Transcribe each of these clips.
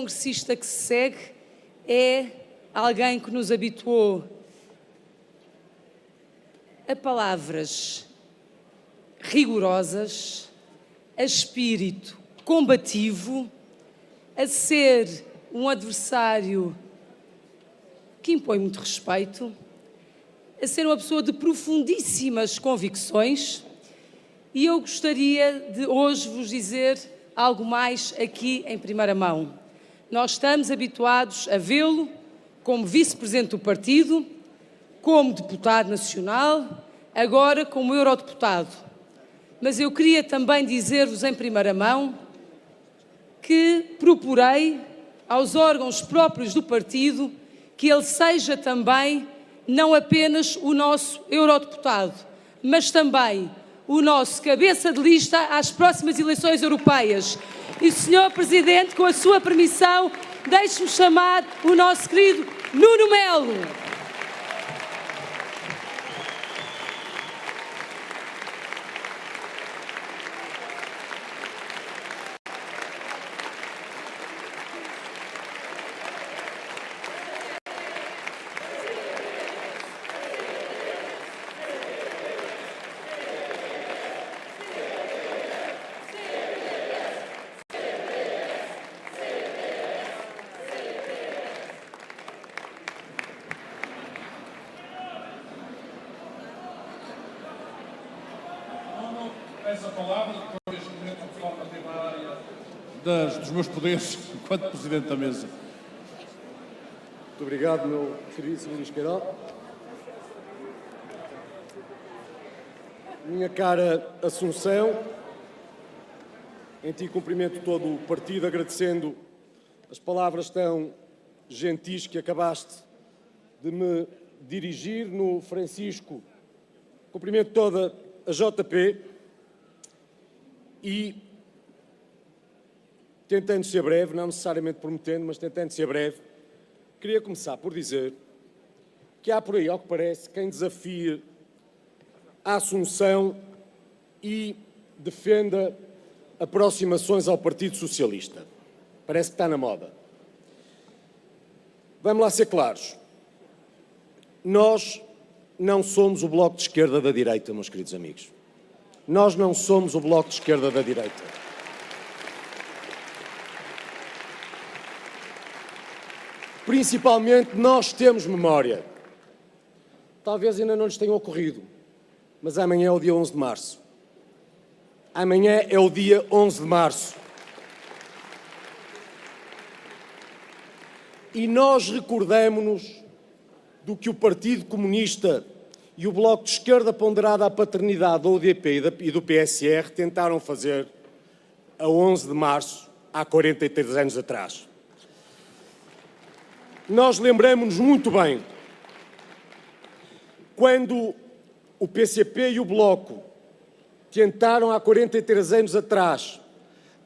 congressista que se segue é alguém que nos habituou a palavras rigorosas, a espírito combativo, a ser um adversário que impõe muito respeito, a ser uma pessoa de profundíssimas convicções, e eu gostaria de hoje vos dizer algo mais aqui em primeira mão. Nós estamos habituados a vê-lo como vice-presidente do partido, como deputado nacional, agora como eurodeputado. Mas eu queria também dizer-vos em primeira mão que procurei aos órgãos próprios do partido que ele seja também não apenas o nosso eurodeputado, mas também o nosso cabeça de lista às próximas eleições europeias. E, Sr. Presidente, com a sua permissão, deixe-me chamar o nosso querido Nuno Melo. Essa palavra, depois de forma temária dos meus poderes enquanto Presidente da Mesa. Muito obrigado, meu queridíssimo Luís Queiroz. Minha cara Assunção, em ti cumprimento todo o partido, agradecendo as palavras tão gentis que acabaste de me dirigir. No Francisco, cumprimento toda a JP. E, tentando ser breve, não necessariamente prometendo, mas tentando ser breve, queria começar por dizer que há por aí, ao que parece, quem desafie a Assunção e defenda aproximações ao Partido Socialista. Parece que está na moda. Vamos lá ser claros. Nós não somos o Bloco de Esquerda da direita, meus queridos amigos. Nós não somos o Bloco de Esquerda da direita. Principalmente nós temos memória. Talvez ainda não lhes tenha ocorrido, mas amanhã é o dia 11 de março. Amanhã é o dia 11 de março. E nós recordamos-nos do que o Partido Comunista e o Bloco de Esquerda ponderado à paternidade da UDP e do PSR tentaram fazer a 11 de março, há 43 anos atrás. Nós lembramos-nos muito bem quando o PCP e o Bloco tentaram há 43 anos atrás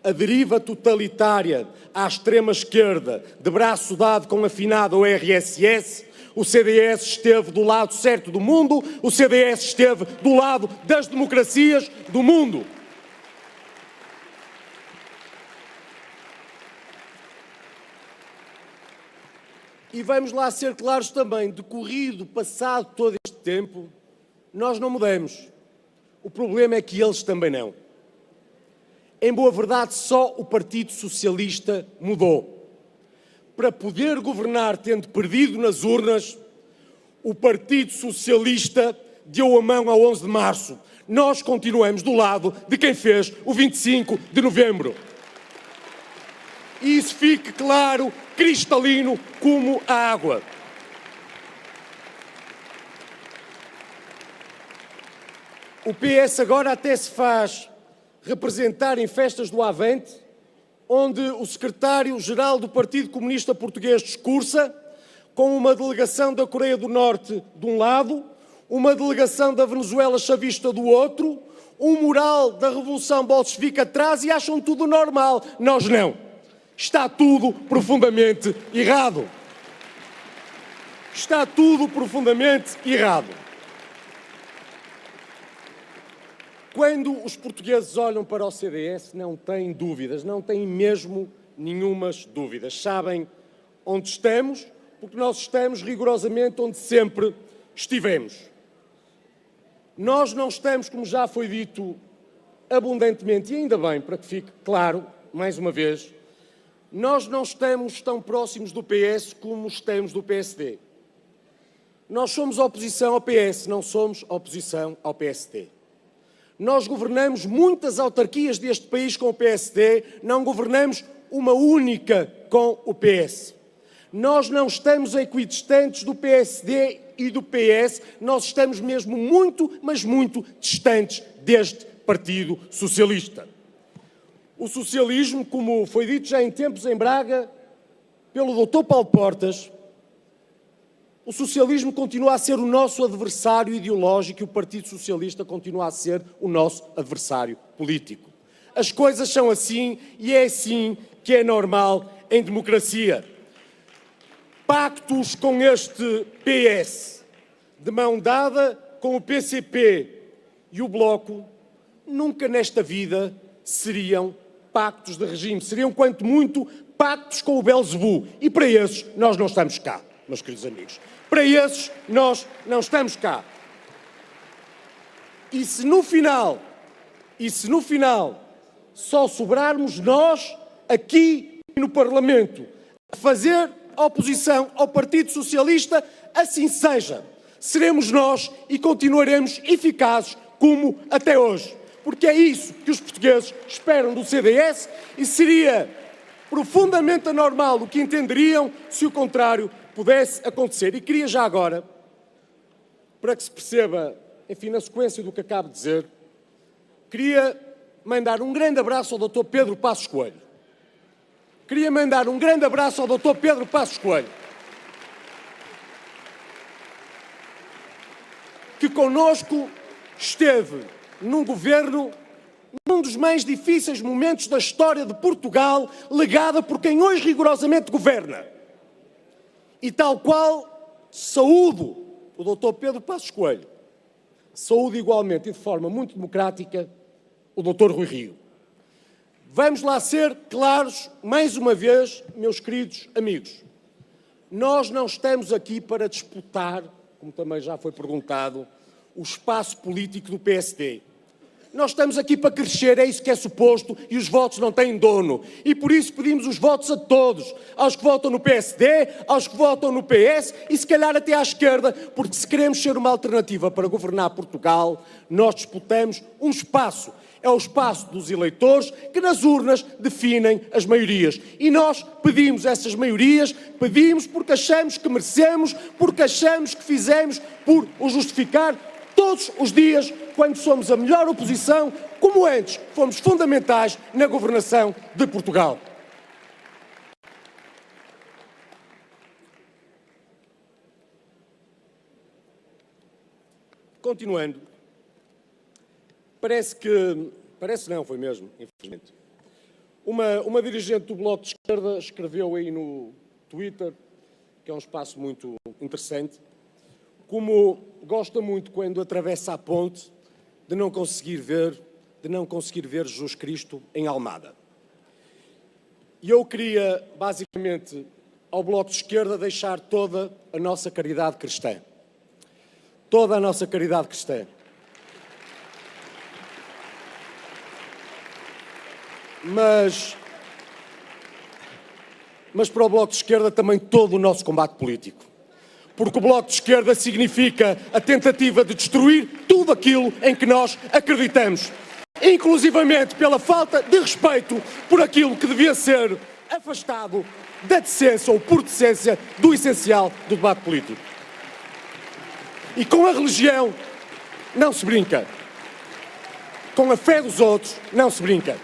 a deriva totalitária à extrema-esquerda, de braço dado com a finada URSS. O CDS esteve do lado certo do mundo, o CDS esteve do lado das democracias do mundo. E vamos lá ser claros também, decorrido, passado todo este tempo, nós não mudamos. O problema é que eles também não. Em boa verdade, só o Partido Socialista mudou. Para poder governar tendo perdido nas urnas, o Partido Socialista deu a mão ao 11 de março. Nós continuamos do lado de quem fez o 25 de novembro. E isso fique claro, cristalino como a água. O PS agora até se faz representar em festas do Avante, onde o secretário-geral do Partido Comunista Português discursa com uma delegação da Coreia do Norte de um lado, uma delegação da Venezuela chavista do outro, um mural da Revolução Bolchevique atrás e acham tudo normal. Nós não. Está tudo profundamente errado. Está tudo profundamente errado. Quando os portugueses olham para o CDS, não têm dúvidas, não têm mesmo nenhumas dúvidas. Sabem onde estamos, porque nós estamos rigorosamente onde sempre estivemos. Nós não estamos, como já foi dito abundantemente, e ainda bem, para que fique claro, mais uma vez, nós não estamos tão próximos do PS como estamos do PSD. Nós somos oposição ao PS, não somos oposição ao PSD. Nós governamos muitas autarquias deste país com o PSD, não governamos uma única com o PS. Nós não estamos equidistantes do PSD e do PS, nós estamos mesmo muito, mas muito distantes deste Partido Socialista. O socialismo, como foi dito já em tempos em Braga, pelo Dr. Paulo Portas, o socialismo continua a ser o nosso adversário ideológico e o Partido Socialista continua a ser o nosso adversário político. As coisas são assim e é assim que é normal em democracia. Pactos com este PS, de mão dada com o PCP e o Bloco, nunca nesta vida seriam pactos de regime, seriam quanto muito pactos com o Belzebu. E para esses nós não estamos cá, meus queridos amigos. Para esses nós não estamos cá. E se no final só sobrarmos nós aqui no Parlamento a fazer oposição ao Partido Socialista, assim seja. Seremos nós e continuaremos eficazes como até hoje. Porque é isso que os portugueses esperam do CDS e seria profundamente anormal o que entenderiam se o contrário pudesse acontecer. E queria já agora, para que se perceba, enfim, na sequência do que acabo de dizer, queria mandar um grande abraço ao Dr. Pedro Passos Coelho. Queria mandar um grande abraço ao Dr. Pedro Passos Coelho, que connosco esteve num governo, num dos mais difíceis momentos da história de Portugal, legada por quem hoje rigorosamente governa. E tal qual, saúdo o Dr. Pedro Passos Coelho, saúdo igualmente e de forma muito democrática o Dr. Rui Rio. Vamos lá ser claros, mais uma vez, meus queridos amigos. Nós não estamos aqui para disputar, como também já foi perguntado, o espaço político do PSD. Nós estamos aqui para crescer, é isso que é suposto, e os votos não têm dono. E por isso pedimos os votos a todos, aos que votam no PSD, aos que votam no PS e se calhar até à esquerda, porque se queremos ser uma alternativa para governar Portugal, nós disputamos um espaço. É o espaço dos eleitores que nas urnas definem as maiorias. E nós pedimos essas maiorias, pedimos porque achamos que merecemos, porque achamos que fizemos por o justificar todos os dias, quando somos a melhor oposição, como antes fomos fundamentais na governação de Portugal. Continuando, parece não, foi mesmo, infelizmente. Uma dirigente do Bloco de Esquerda escreveu aí no Twitter, que é um espaço muito interessante, como gosta muito quando atravessa a ponte de não conseguir ver Jesus Cristo em Almada. E eu queria, basicamente, ao Bloco de Esquerda deixar toda a nossa caridade cristã. Toda a nossa caridade cristã. Mas para o Bloco de Esquerda também todo o nosso combate político. Porque o Bloco de Esquerda significa a tentativa de destruir tudo aquilo em que nós acreditamos, inclusivamente pela falta de respeito por aquilo que devia ser afastado da decência ou por decência do essencial do debate político. E com a religião não se brinca. Com a fé dos outros não se brinca.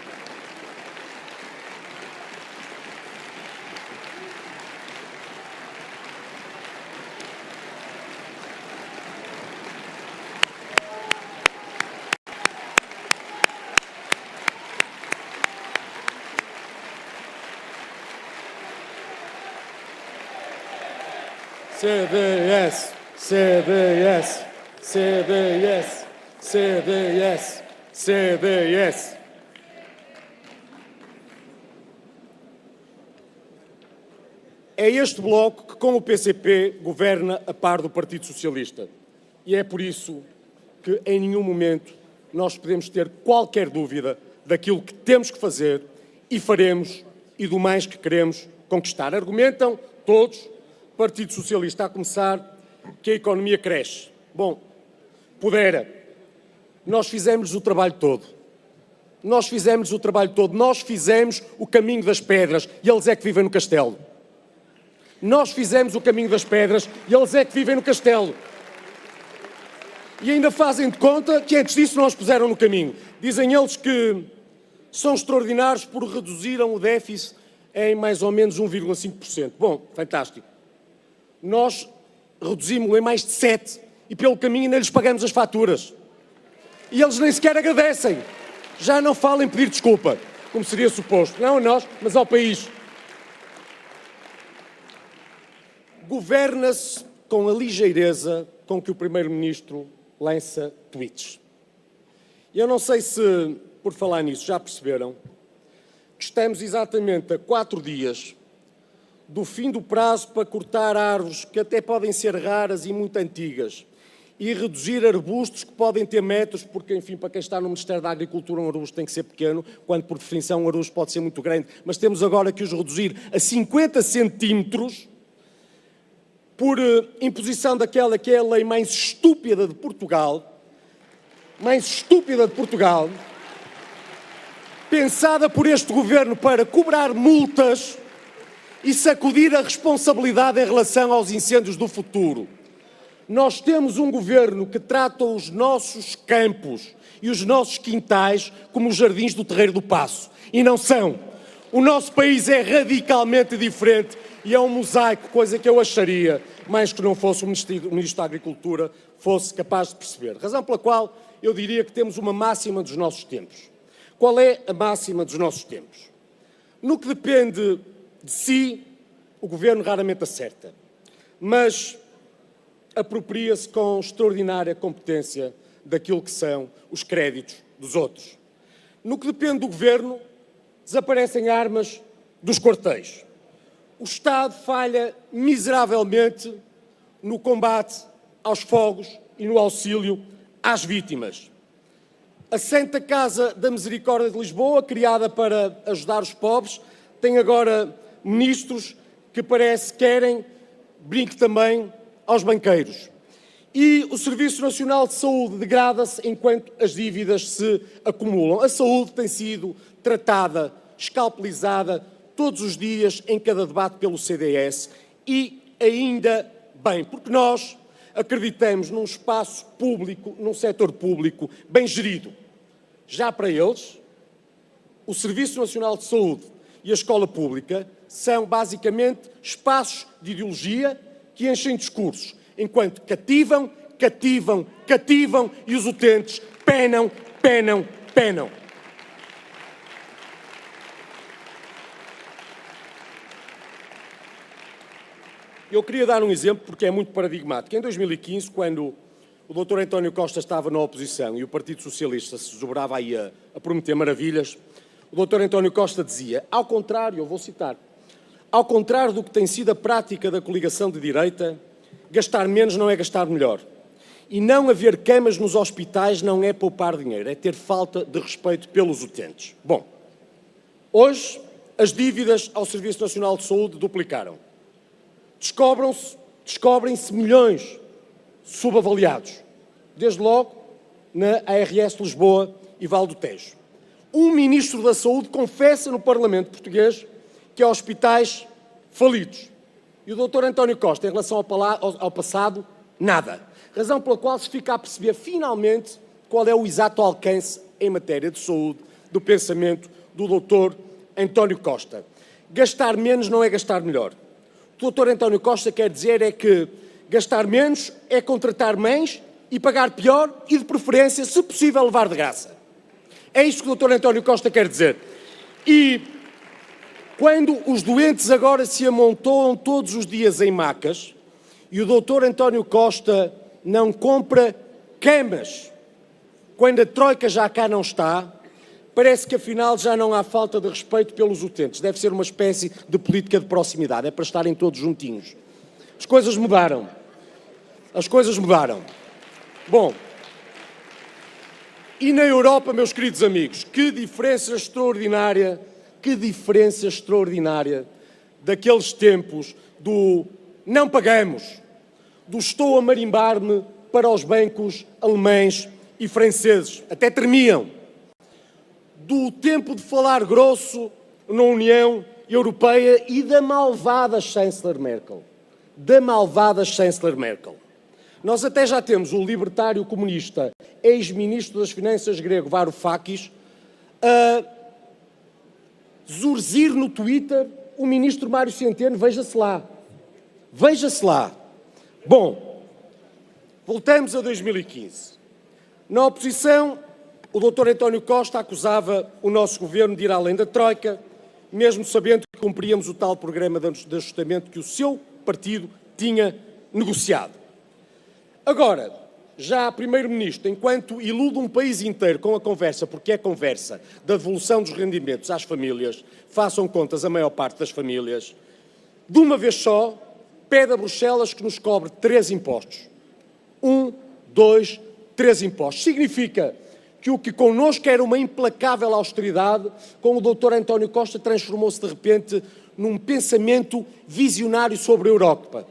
CDS, CDS, CDS, CDS, CDS. É este bloco que, com o PCP, governa a par do Partido Socialista. E é por isso que, em nenhum momento, nós podemos ter qualquer dúvida daquilo que temos que fazer e faremos e do mais que queremos conquistar. Argumentam todos, Partido Socialista a começar, que a economia cresce. Bom, pudera. Nós fizemos o trabalho todo. Nós fizemos o trabalho todo. Nós fizemos o caminho das pedras e eles é que vivem no castelo. Nós fizemos o caminho das pedras e eles é que vivem no castelo. E ainda fazem de conta que antes disso nós puseram no caminho. Dizem eles que são extraordinários por reduziram o déficit em mais ou menos 1,5%. Bom, fantástico. Nós reduzimos-lo em mais de 7% e pelo caminho ainda lhes pagamos as faturas. E eles nem sequer agradecem. Já não falam em pedir desculpa, como seria suposto. Não a nós, mas ao país. Governa-se com a ligeireza com que o Primeiro-Ministro lança tweets. E eu não sei se, por falar nisso, já perceberam que estamos exatamente a 4 dias do fim do prazo para cortar árvores que até podem ser raras e muito antigas e reduzir arbustos que podem ter metros, porque, enfim, para quem está no Ministério da Agricultura, um arbusto tem que ser pequeno, quando, por definição, um arbusto pode ser muito grande, mas temos agora que os reduzir a 50 centímetros por imposição daquela que é a lei mais estúpida de Portugal, pensada por este governo para cobrar multas e sacudir a responsabilidade em relação aos incêndios do futuro. Nós temos um governo que trata os nossos campos e os nossos quintais como os jardins do Terreiro do Paço. E não são. O nosso país é radicalmente diferente e é um mosaico, coisa que eu acharia, mais que não fosse o Ministro da Agricultura, fosse capaz de perceber. Razão pela qual eu diria que temos uma máxima dos nossos tempos. Qual é a máxima dos nossos tempos? No que depende de si, o governo raramente acerta, mas apropria-se com extraordinária competência daquilo que são os créditos dos outros. No que depende do governo, desaparecem armas dos quartéis. O Estado falha miseravelmente no combate aos fogos e no auxílio às vítimas. A Santa Casa da Misericórdia de Lisboa, criada para ajudar os pobres, tem agora ministros que parece querem brinque também aos banqueiros. E o Serviço Nacional de Saúde degrada-se enquanto as dívidas se acumulam. A saúde tem sido tratada, escalpelizada, todos os dias, em cada debate pelo CDS, e ainda bem, porque nós acreditamos num espaço público, num setor público bem gerido. Já para eles, o Serviço Nacional de Saúde e a escola pública são basicamente espaços de ideologia que enchem discursos, enquanto cativam e os utentes penam. Eu queria dar um exemplo porque é muito paradigmático. Em 2015, quando o Dr. António Costa estava na oposição e o Partido Socialista se desdobrava aí a prometer maravilhas, o Dr. António Costa dizia, ao contrário, eu vou citar, ao contrário do que tem sido a prática da coligação de direita, gastar menos não é gastar melhor. E não haver camas nos hospitais não é poupar dinheiro, é ter falta de respeito pelos utentes. Bom, hoje as dívidas ao Serviço Nacional de Saúde duplicaram. Descobrem-se milhões subavaliados, desde logo na ARS Lisboa e Val do Tejo. Um Ministro da Saúde confessa no Parlamento português que há hospitais falidos. E o Dr. António Costa, em relação ao passado, nada. Razão pela qual se fica a perceber finalmente qual é o exato alcance em matéria de saúde do pensamento do Dr. António Costa. Gastar menos não é gastar melhor. O Dr. António Costa quer dizer é que gastar menos é contratar mães e pagar pior e, de preferência, se possível, levar de graça. É isto que o Dr. António Costa quer dizer. E quando os doentes agora se amontoam todos os dias em macas e o Dr. António Costa não compra camas, quando a Troika já cá não está, parece que afinal já não há falta de respeito pelos utentes. Deve ser uma espécie de política de proximidade, é para estarem todos juntinhos. As coisas mudaram. As coisas mudaram. Bom, e na Europa, meus queridos amigos, que diferença extraordinária daqueles tempos do não pagamos, do estou a marimbar-me para os bancos alemães e franceses, até tremiam, do tempo de falar grosso na União Europeia e da malvada chanceler Merkel. Nós até já temos o libertário comunista, ex-ministro das Finanças grego, Varoufakis, a zurzir no Twitter o ministro Mário Centeno, veja-se lá. Bom, voltamos a 2015. Na oposição, o Dr. António Costa acusava o nosso governo de ir além da Troika, mesmo sabendo que cumpríamos o tal programa de ajustamento que o seu partido tinha negociado. Agora, já Primeiro-Ministro, enquanto ilude um país inteiro com a conversa, porque é conversa, da devolução dos rendimentos às famílias, façam contas a maior parte das famílias, de uma vez só, pede a Bruxelas que nos cobre 3 impostos. 1, 2, 3 impostos. Significa que o que connosco era uma implacável austeridade, com o Dr. António Costa transformou-se de repente num pensamento visionário sobre a Europa.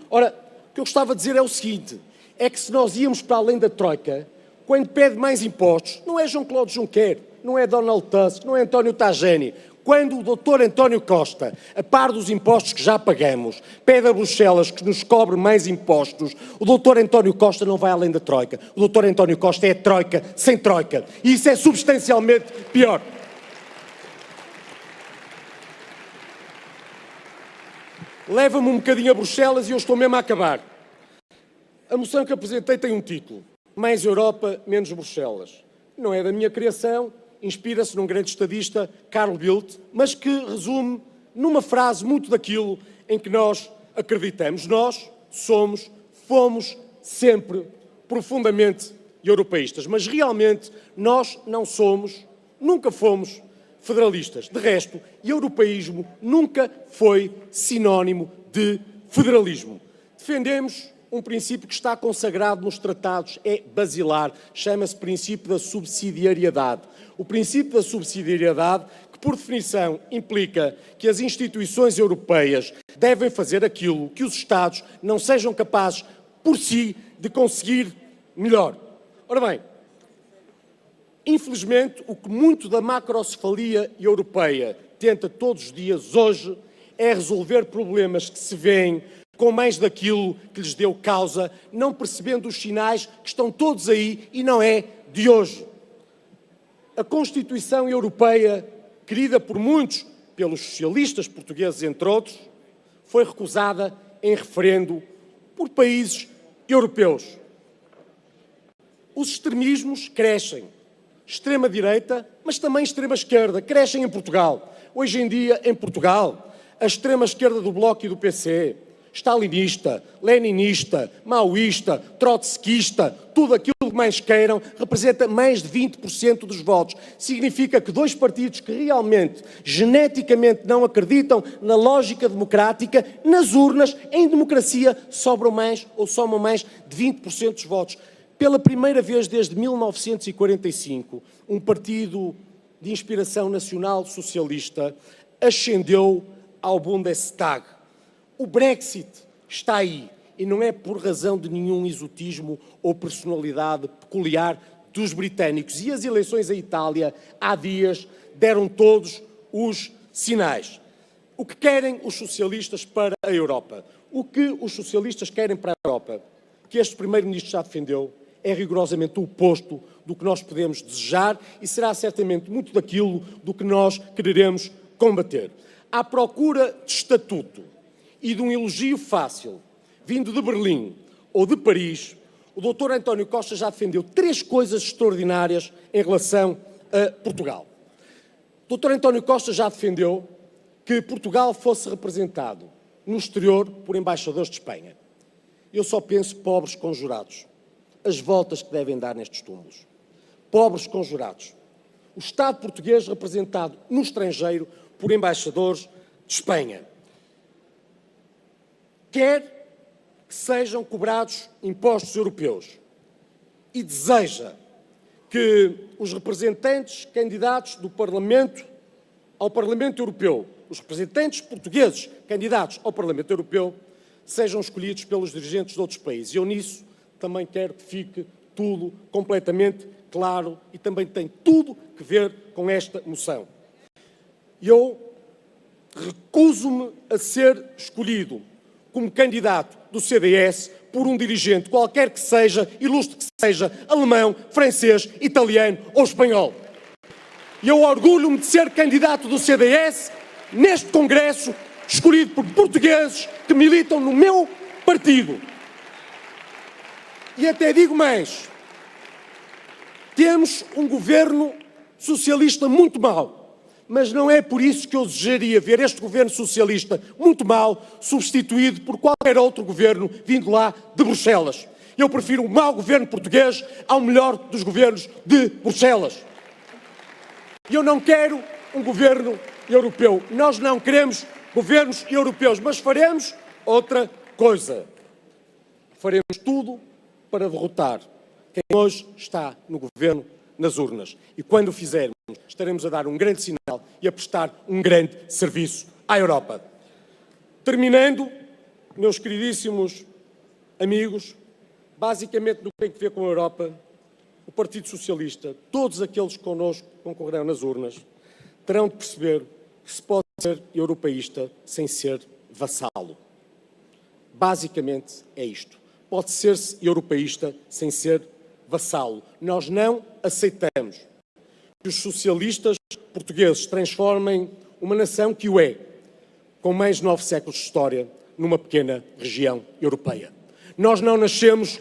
Ora, o que eu gostava de dizer é o seguinte, é que se nós íamos para além da Troika, quando pede mais impostos, não é Jean-Claude Juncker, não é Donald Tusk, não é António Tajani, quando o Dr. António Costa, a par dos impostos que já pagamos, pede a Bruxelas que nos cobre mais impostos, o Dr. António Costa não vai além da Troika. O Dr. António Costa é Troika sem Troika. E isso é substancialmente pior. Leva-me um bocadinho a Bruxelas e eu estou mesmo a acabar. A moção que apresentei tem um título, Mais Europa, menos Bruxelas. Não é da minha criação, inspira-se num grande estadista, Carl Bildt, mas que resume numa frase muito daquilo em que nós acreditamos. Nós fomos sempre profundamente europeístas, mas realmente nós não somos, nunca fomos federalistas. De resto, europeísmo nunca foi sinónimo de federalismo. Defendemos um princípio que está consagrado nos tratados, é basilar, chama-se princípio da subsidiariedade. O princípio da subsidiariedade, que por definição implica que as instituições europeias devem fazer aquilo que os Estados não sejam capazes, por si, de conseguir melhor. Ora bem, infelizmente, o que muito da macrocefalia europeia tenta todos os dias hoje é resolver problemas que se vêem com mais daquilo que lhes deu causa, não percebendo os sinais que estão todos aí e não é de hoje. A Constituição Europeia, querida por muitos, pelos socialistas portugueses, entre outros, foi recusada em referendo por países europeus. Os extremismos crescem. Extrema-direita, mas também extrema-esquerda, crescem em Portugal. Hoje em dia, em Portugal, a extrema-esquerda do Bloco e do PC, stalinista, leninista, maoísta, trotskista, tudo aquilo que mais queiram, representa mais de 20% dos votos. Significa que 2 partidos que realmente, geneticamente, não acreditam na lógica democrática, nas urnas, em democracia, sobram mais ou somam mais de 20% dos votos. Pela primeira vez desde 1945, um partido de inspiração nacional socialista ascendeu ao Bundestag. O Brexit está aí e não é por razão de nenhum exotismo ou personalidade peculiar dos britânicos. E as eleições em Itália, há dias, deram todos os sinais. O que querem os socialistas para a Europa? O que os socialistas querem para a Europa, que este Primeiro-Ministro já defendeu, é rigorosamente o oposto do que nós podemos desejar e será certamente muito daquilo do que nós quereremos combater. À procura de estatuto e de um elogio fácil, vindo de Berlim ou de Paris, o Dr. António Costa já defendeu 3 coisas extraordinárias em relação a Portugal. O Dr. António Costa já defendeu que Portugal fosse representado no exterior por embaixadores de Espanha. Eu só penso pobres conjurados. As voltas que devem dar nestes túmulos. Pobres conjurados. o Estado português representado no estrangeiro por embaixadores de Espanha. Quer que sejam cobrados impostos europeus e deseja que os representantes candidatos do Parlamento ao Parlamento Europeu, os representantes portugueses candidatos ao Parlamento Europeu, sejam escolhidos pelos dirigentes de outros países. E eu nisso também quero que fique tudo completamente claro e também tem tudo que ver com esta moção. Eu recuso-me a ser escolhido como candidato do CDS por um dirigente qualquer que seja, ilustre que seja, alemão, francês, italiano ou espanhol. E eu orgulho-me de ser candidato do CDS neste Congresso, escolhido por portugueses que militam no meu partido. E até digo mais, temos um governo socialista muito mau, mas não é por isso que eu desejaria ver este governo socialista muito mau substituído por qualquer outro governo vindo lá de Bruxelas. Eu prefiro o mau governo português ao melhor dos governos de Bruxelas. Eu não quero um governo europeu. Nós não queremos governos europeus, mas faremos outra coisa. Faremos tudo para derrotar quem hoje está no governo nas urnas. E quando o fizermos, estaremos a dar um grande sinal e a prestar um grande serviço à Europa. Terminando, meus queridíssimos amigos, basicamente no que tem a ver com a Europa, o Partido Socialista, todos aqueles que connosco concorrerão nas urnas, terão de perceber que se pode ser europeísta sem ser vassalo. Basicamente é isto. Pode ser-se europeísta sem ser vassalo. Nós não aceitamos que os socialistas portugueses transformem uma nação que o é, com mais de 9 séculos de história, numa pequena região europeia. Nós não nascemos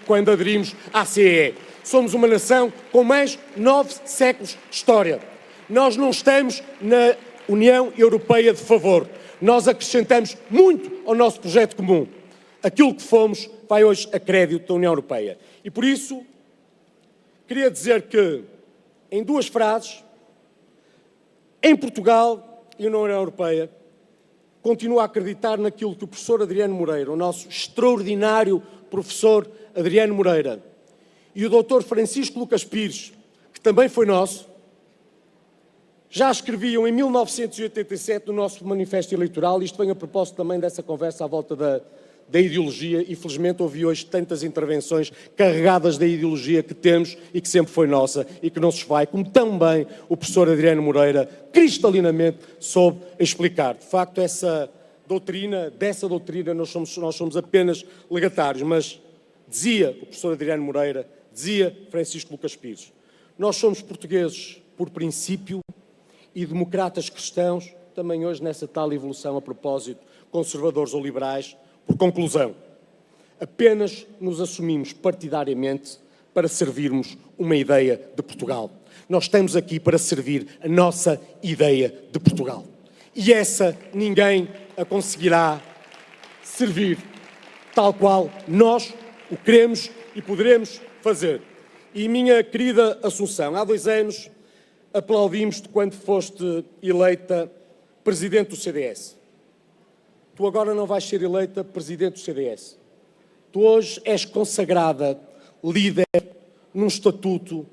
quando aderimos à CEE. Somos uma nação com mais de 9 séculos de história. Nós não estamos na União Europeia de favor. Nós acrescentamos muito ao nosso projeto comum. Aquilo que fomos vai hoje a crédito da União Europeia. E por isso, queria dizer que, em 2 frases, em Portugal e na União Europeia, continuo a acreditar naquilo que o professor Adriano Moreira, o nosso extraordinário professor Adriano Moreira, e o doutor Francisco Lucas Pires, que também foi nosso, já escreviam em 1987 no nosso manifesto eleitoral, isto vem a propósito também dessa conversa à volta da ideologia, e felizmente ouvi hoje tantas intervenções carregadas da ideologia que temos e que sempre foi nossa e que não se vai, como também o professor Adriano Moreira cristalinamente soube explicar. De facto, dessa doutrina nós somos apenas legatários, mas dizia o professor Adriano Moreira, dizia Francisco Lucas Pires, nós somos portugueses por princípio e democratas cristãos, também hoje nessa tal evolução a propósito, conservadores ou liberais, por conclusão. Apenas nos assumimos partidariamente para servirmos uma ideia de Portugal. Nós estamos aqui para servir a nossa ideia de Portugal. E essa ninguém a conseguirá servir tal qual nós o queremos e poderemos fazer. E minha querida Assunção, há 2 anos aplaudimos-te quando foste eleita Presidente do CDS. Tu agora não vais ser eleita Presidente do CDS. Tu hoje és consagrada líder num estatuto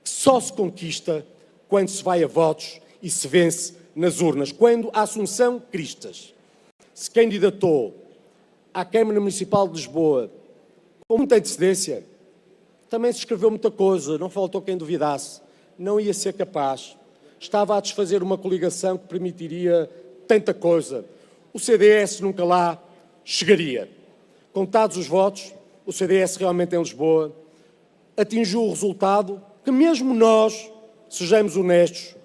que só se conquista quando se vai a votos e se vence nas urnas. Quando a Assunção Cristas se candidatou à Câmara Municipal de Lisboa com muita antecedência, também se escreveu muita coisa, não faltou quem duvidasse, não ia ser capaz, estava a desfazer uma coligação que permitiria tanta coisa. O CDS nunca lá chegaria. Contados os votos, o CDS realmente em Lisboa atingiu o resultado que mesmo nós, sejamos honestos,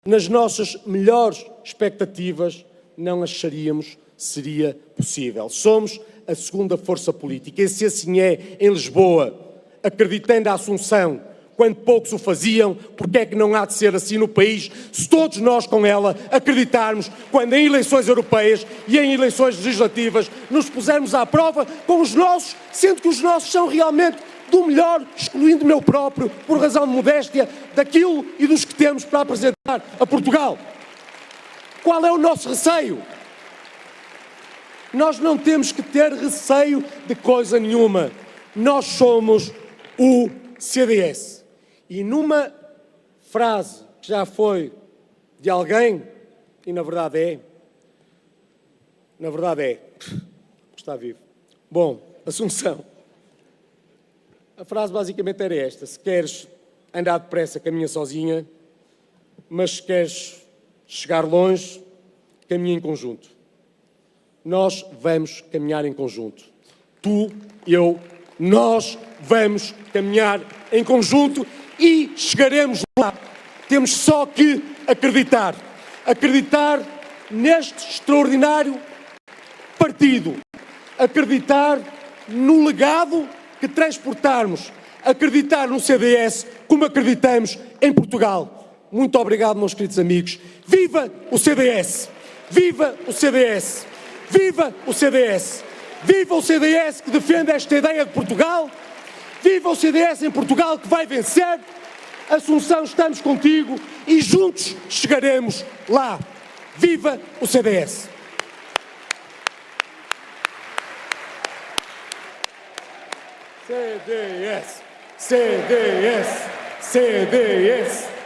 nas nossas melhores expectativas, não acharíamos seria possível. Somos a segunda força política e se assim é em Lisboa, acreditando a Assunção, quando poucos o faziam, porque é que não há de ser assim no país, se todos nós com ela acreditarmos, quando em eleições europeias e em eleições legislativas nos pusermos à prova com os nossos, sendo que os nossos são realmente do melhor, excluindo o meu próprio, por razão de modéstia, daquilo e dos que temos para apresentar a Portugal. Qual é o nosso receio? Nós não temos que ter receio de coisa nenhuma. Nós somos o CDS. E numa frase que já foi de alguém, e na verdade é, está vivo. Bom, Assunção, a frase basicamente era esta: se queres andar depressa, caminha sozinha, mas se queres chegar longe, caminha em conjunto. Nós vamos caminhar em conjunto. Tu, eu, nós vamos caminhar em conjunto e chegaremos lá. Temos só que acreditar. Acreditar neste extraordinário partido. Acreditar no legado que transportarmos. Acreditar no CDS como acreditamos em Portugal. Muito obrigado, meus queridos amigos. Viva o CDS! Viva o CDS! Viva o CDS! Viva o CDS que defende esta ideia de Portugal! Viva o CDS em Portugal que vai vencer! Assunção, estamos contigo e juntos chegaremos lá! Viva o CDS! CDS! CDS! CDS!